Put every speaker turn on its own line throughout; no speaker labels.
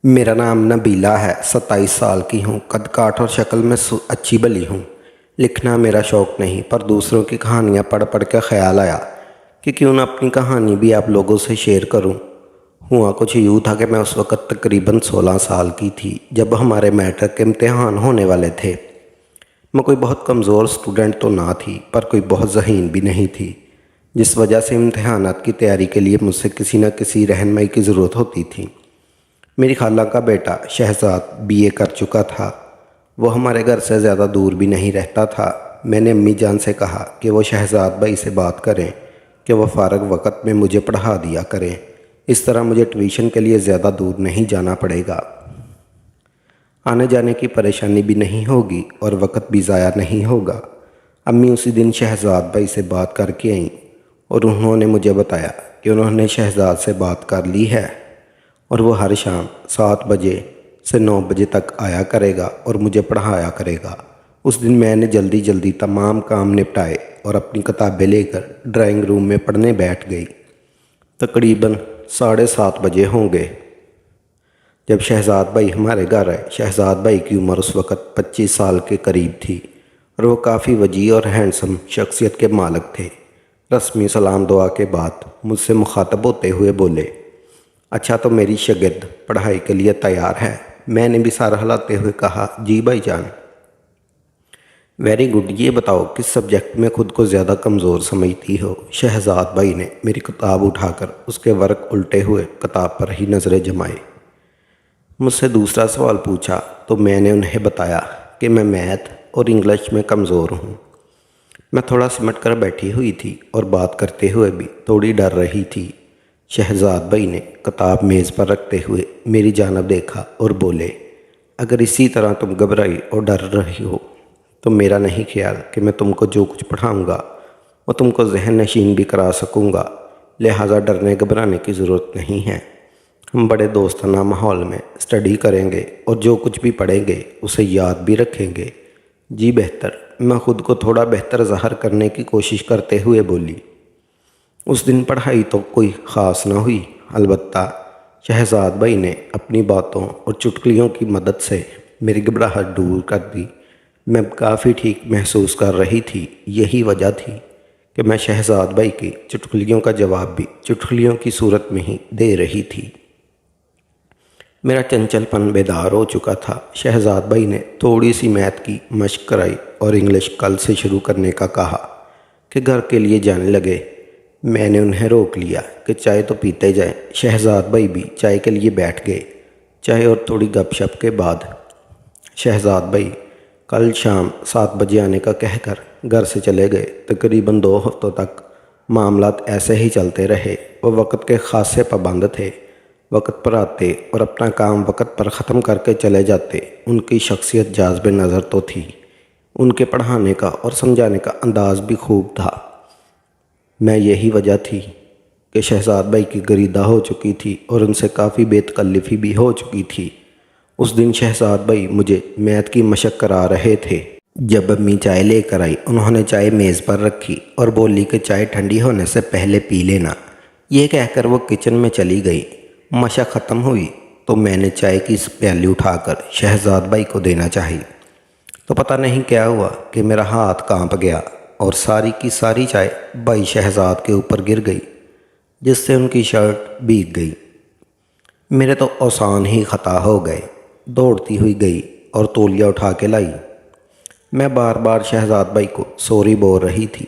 میرا نام نبیلہ ہے، 27 سال کی ہوں، قد کاٹ اور شکل میں اچھی بلی ہوں۔ لکھنا میرا شوق نہیں، پر دوسروں کی کہانیاں پڑھ پڑھ کے خیال آیا کہ کیوں نہ اپنی کہانی بھی آپ لوگوں سے شیئر کروں۔ ہوا کچھ یوں تھا کہ میں اس وقت تقریباً 16 سال کی تھی جب ہمارے میٹرک کے امتحان ہونے والے تھے۔ میں کوئی بہت کمزور اسٹوڈنٹ تو نہ تھی، پر کوئی بہت ذہین بھی نہیں تھی، جس وجہ سے امتحانات کی تیاری کے لیے مجھ سے کسی نہ کسی رہنمائی کی ضرورت ہوتی تھی۔ میری خالہ کا بیٹا شہزاد BA کر چکا تھا، وہ ہمارے گھر سے زیادہ دور بھی نہیں رہتا تھا۔ میں نے امی جان سے کہا کہ وہ شہزاد بھائی سے بات کریں کہ وہ فارغ وقت میں مجھے پڑھا دیا کریں، اس طرح مجھے ٹیوشن کے لیے زیادہ دور نہیں جانا پڑے گا، آنے جانے کی پریشانی بھی نہیں ہوگی اور وقت بھی ضائع نہیں ہوگا۔ امی اسی دن شہزاد بھائی سے بات کر کے آئیں اور انہوں نے مجھے بتایا کہ انہوں نے شہزاد سے بات کر لی ہے اور وہ ہر شام 7 بجے سے 9 بجے تک آیا کرے گا اور مجھے پڑھایا کرے گا۔ اس دن میں نے جلدی تمام کام نپٹائے اور اپنی کتابیں لے کر ڈرائنگ روم میں پڑھنے بیٹھ گئی۔ تقریباً 7:30 بجے ہوں گے جب شہزاد بھائی ہمارے گھر آئے۔ شہزاد بھائی کی عمر اس وقت 25 سال کے قریب تھی اور وہ کافی وجیح اور ہینڈسم شخصیت کے مالک تھے۔ رسمی سلام دعا کے بعد مجھ سے مخاطب ہوتے ہوئے بولے، اچھا تو میری شاگرد پڑھائی کے لیے تیار ہے؟ میں نے بھی سر ہلاتے ہوئے کہا، جی بھائی جان۔ ویری گڈ، یہ بتاؤ کس سبجیکٹ میں خود کو زیادہ کمزور سمجھتی ہو؟ شہزاد بھائی نے میری کتاب اٹھا کر اس کے ورق الٹے ہوئے کتاب پر ہی نظریں جمائے۔ مجھ سے دوسرا سوال پوچھا تو میں نے انہیں بتایا کہ میں میتھ اور انگلش میں کمزور ہوں۔ میں تھوڑا سمٹ کر بیٹھی ہوئی تھی اور بات کرتے ہوئے بھی تھوڑی ڈر رہی تھی۔ شہزاد بھائی نے کتاب میز پر رکھتے ہوئے میری جانب دیکھا اور بولے، اگر اسی طرح تم گھبرائی اور ڈر رہی ہو تو میرا نہیں خیال کہ میں تم کو جو کچھ پڑھاؤں گا وہ تم کو ذہن نشین بھی کرا سکوں گا، لہٰذا ڈرنے گھبرانے کی ضرورت نہیں ہے۔ ہم بڑے دوستانہ ماحول میں اسٹڈی کریں گے اور جو کچھ بھی پڑھیں گے اسے یاد بھی رکھیں گے۔ جی بہتر، میں خود کو تھوڑا بہتر ظاہر کرنے کی کوشش کرتے ہوئے بولی۔ اس دن پڑھائی تو کوئی خاص نہ ہوئی، البتہ شہزاد بھائی نے اپنی باتوں اور چٹکلیوں کی مدد سے میری گھبراہٹ دور کر دی۔ میں کافی ٹھیک محسوس کر رہی تھی، یہی وجہ تھی کہ میں شہزاد بھائی کی چٹکلیوں کا جواب بھی چٹکلیوں کی صورت میں ہی دے رہی تھی۔ میرا چنچل پن بیدار ہو چکا تھا۔ شہزاد بھائی نے تھوڑی سی میتھ کی مشق کرائی اور انگلش کل سے شروع کرنے کا کہا کہ گھر کے لیے جانے لگے۔ میں نے انہیں روک لیا کہ چائے تو پیتے جائیں۔ شہزاد بھائی بھی چائے کے لیے بیٹھ گئے۔ چائے اور تھوڑی گپ شپ کے بعد شہزاد بھائی کل شام 7 بجے آنے کا کہہ کر گھر سے چلے گئے۔ تقریباً 2 ہفتوں تک معاملات ایسے ہی چلتے رہے۔ وہ وقت کے خاصے پابند تھے، وقت پر آتے اور اپنا کام وقت پر ختم کر کے چلے جاتے۔ ان کی شخصیت جاذب نظر تو تھی، ان کے پڑھانے کا اور سمجھانے کا انداز بھی خوب تھا۔ میں یہی وجہ تھی کہ شہزاد بھائی کی گریدہ ہو چکی تھی اور ان سے کافی بے تکلفی بھی ہو چکی تھی۔ اس دن شہزاد بھائی مجھے میتھ کی مشق کرا رہے تھے۔ جب امی چائے لے کر آئی، انہوں نے چائے میز پر رکھی اور بولی کہ چائے ٹھنڈی ہونے سے پہلے پی لینا۔ یہ کہہ کر وہ کچن میں چلی گئی۔ مشق ختم ہوئی تو میں نے چائے کی پیالی اٹھا کر شہزاد بھائی کو دینا چاہی تو پتہ نہیں کیا ہوا کہ میرا ہاتھ کانپ گیا اور ساری کی ساری چائے بھائی شہزاد کے اوپر گر گئی، جس سے ان کی شرٹ بھیگ گئی۔ میرے تو اوسان ہی خطا ہو گئے۔ دوڑتی ہوئی گئی اور تولیہ اٹھا کے لائی۔ میں بار بار شہزاد بھائی کو سوری بول رہی تھی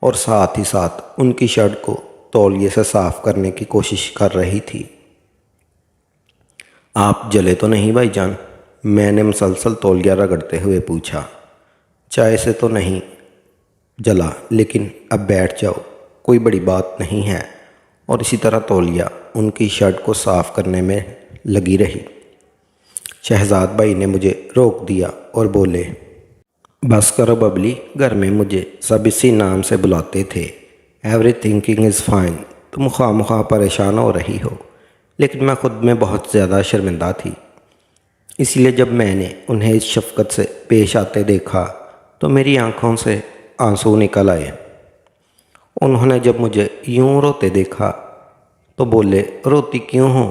اور ساتھ ہی ساتھ ان کی شرٹ کو تولیے سے صاف کرنے کی کوشش کر رہی تھی۔ آپ جلے تو نہیں بھائی جان؟ میں نے مسلسل تولیہ رگڑتے ہوئے پوچھا۔ چائے سے تو نہیں جلا، لیکن اب بیٹھ جاؤ، کوئی بڑی بات نہیں ہے۔ اور اسی طرح تولیہ ان کی شرٹ کو صاف کرنے میں لگی رہی۔ شہزاد بھائی نے مجھے روک دیا اور بولے، بس کرو ببلی، گھر میں مجھے سب اسی نام سے بلاتے تھے۔ Every thinking is fine. تم خواہ مخواہ پریشان ہو رہی ہو، لیکن میں خود میں بہت زیادہ شرمندہ تھی۔ اس لیے جب میں نے انہیں اس شفقت سے پیش آتے دیکھا تو میری آنکھوں سے آنسو نکل آئے۔ انہوں نے جب مجھے یوں روتے دیکھا تو بولے، روتی کیوں ہو؟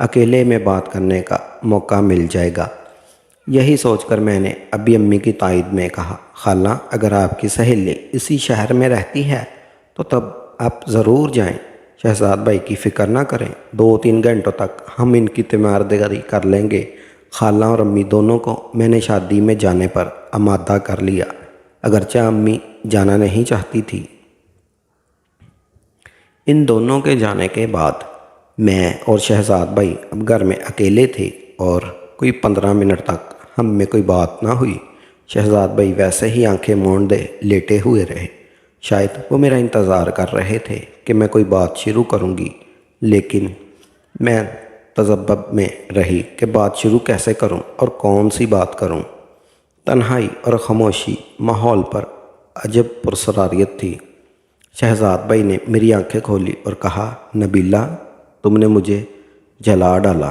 اکیلے میں بات کرنے کا موقع مل جائے گا۔ یہی سوچ کر میں نے ابھی امی کی تائید میں کہا، خالہ اگر آپ کی سہیلی اسی شہر میں رہتی ہے تو تب آپ ضرور جائیں، شہزاد بھائی کی فکر نہ کریں، 2-3 گھنٹوں تک ہم ان کی تیمارداری کر لیں گے۔ خالہ اور امی دونوں کو میں نے شادی میں جانے پر آمادہ کر لیا، اگرچہ امی جانا نہیں چاہتی تھی۔ ان دونوں کے جانے کے بعد میں اور شہزاد بھائی اب گھر میں اکیلے تھے اور کوئی 15 منٹ تک ہم میں کوئی بات نہ ہوئی۔ شہزاد بھائی ویسے ہی آنکھیں مونڈے لیٹے ہوئے رہے، شاید وہ میرا انتظار کر رہے تھے کہ میں کوئی بات شروع کروں گی، لیکن میں تذبذب میں رہی کہ بات شروع کیسے کروں اور کون سی بات کروں۔ تنہائی اور خاموشی ماحول پر عجب پرسراریت تھی۔ شہزاد بھائی نے میری آنکھیں کھولی اور کہا، نبیلہ تم نے مجھے جلا ڈالا۔